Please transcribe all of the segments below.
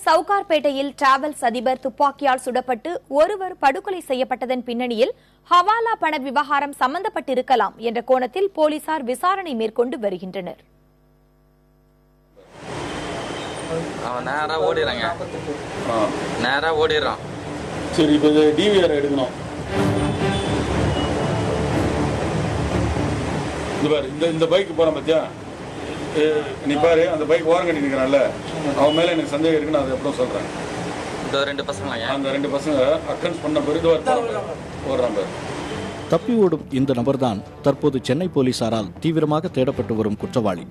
சவுகார்பேட்டையில் travels அதிபர் துப்பாக்கியால் சுடப்பட்டு ஒருவர் படுகொலை செய்யப்பட்டதன் பின்னணியில் ஹவாலா பண விவகாரம் சம்பந்தப்பட்டிருக்கலாம் என்ற கோணத்தில் போலீசார் விசாரணை மேற்கொண்டு வருகின்றனர். சரி, இப்போ டிவிஆர் எடுக்கணும். இந்த பைக் போறான் பத்தியா, நீ பாரு, அந்த பைக் ஓரம் கட்டி நிற்கிறான்ல, அவன் மேல எனக்கு சந்தேகம் இருக்குன்னு அதை எப்போ சொல்றேன். அந்த ரெண்டு பசங்க அக்கன்ஸ் பண்ண பிறகு ஓடுறான் பாரு. தப்பி ஓடும் இந்த நபர்தான் தற்போது சென்னை போலீசாரால் தீவிரமாக தேடப்பட்டு வரும் குற்றவாளி.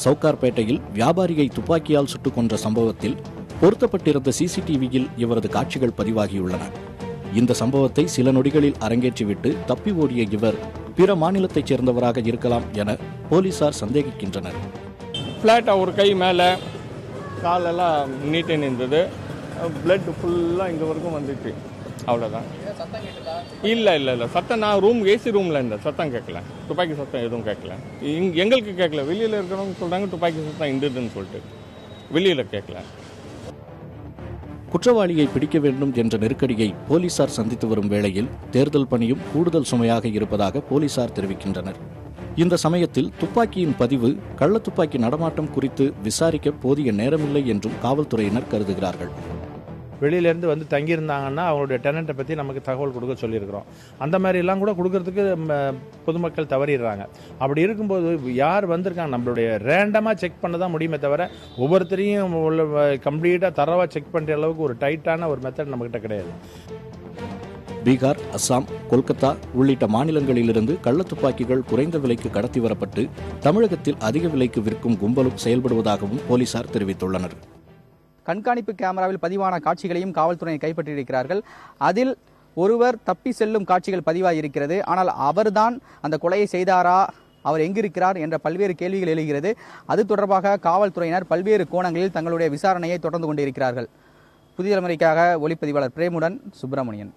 சவுகார்பேட்டையில் வியாபாரியை துப்பாக்கியால் சுட்டுக் கொன்ற சம்பவத்தில் பொருத்தப்பட்டிருந்த சிசிடிவியில் இவரது காட்சிகள் பதிவாகியுள்ளன. இந்த சம்பவத்தை சில நொடிகளில் அரங்கேற்றிவிட்டு தப்பி ஓடிய இவர் பிற மாநிலத்தைச் சேர்ந்தவராக இருக்கலாம் என போலீசார் சந்தேகிக்கின்றனர். ஃப்ளாட்டாக ஒரு கை மேலே காலெல்லாம் நீட்டே நின்றது, பிளட் ஃபுல்லாக இங்கே வரைக்கும் வந்துச்சு, அவ்வளோதான். இல்லை சத்தம், நான் ஏசி ரூமில் இருந்தேன், சத்தம் கேட்கல, துப்பாக்கி சத்தம் எதுவும் கேட்கல. எங்களுக்கு கேட்கல, வெளியில் இருக்கிறவங்க சொல்கிறாங்க துப்பாக்கி சத்தம் இருந்ததுன்னு சொல்லிட்டு, வெளியில் கேட்கல. குற்றவாளியை பிடிக்க வேண்டும் என்ற நெருக்கடியை போலீசார் சந்தித்து வரும் வேளையில் தேர்தல் பணியும் கூடுதல் சுமையாக இருப்பதாக போலீசார் தெரிவிக்கின்றனர். இந்த சமயத்தில் துப்பாக்கியின் பதிவு, கள்ளத்துப்பாக்கி நடமாட்டம் குறித்து விசாரிக்க போதிய நேரமில்லை என்றும் காவல்துறையினர் கருதுகிறார்கள். வெளியிலேருந்து வந்து தங்கியிருந்தாங்கன்னா அவங்களுடைய டெனண்ட்டை பற்றி நமக்கு தகவல் கொடுக்க சொல்லியிருக்கிறோம். அந்த மாதிரிலாம் கூட கொடுக்கறதுக்கு பொதுமக்கள் தவறிடுறாங்க. அப்படி இருக்கும்போது யார் வந்திருக்காங்க, நம்மளுடைய ரேண்டமாக செக் பண்ண தான் முடியுமே தவிர ஒவ்வொருத்தரையும் கம்ப்ளீட்டாக தரவாக செக் பண்ணுற அளவுக்கு ஒரு டைட்டான ஒரு மெத்தட் நம்மகிட்ட கிடையாது. பீகார், அஸ்ஸாம், கொல்கத்தா உள்ளிட்ட மாநிலங்களிலிருந்து கள்ளத்துப்பாக்கிகள் குறைந்த விலைக்கு கடத்தி வரப்பட்டு தமிழகத்தில் அதிக விலைக்கு விற்கும் கும்பலும் செயல்படுவதாகவும் போலீசார் தெரிவித்துள்ளனர். கண்காணிப்பு கேமராவில் பதிவான காட்சிகளையும் காவல்துறையை கைப்பற்றியிருக்கிறார்கள். அதில் ஒருவர் தப்பி செல்லும் காட்சிகள் பதிவாகியிருக்கிறது. ஆனால் அவர்தான் அந்த கொலையை செய்தாரா, அவர் எங்கிருக்கிறார் என்ற பல்வேறு கேள்விகள் எழுகிறது. அது தொடர்பாக காவல்துறையினர் பல்வேறு கோணங்களில் தங்களுடைய விசாரணையை தொடர்ந்து கொண்டிருக்கிறார்கள். புதிய தலைமுறைக்காக ஒளிப்பதிவாளர் பிரேமுடன் சுப்பிரமணியன்.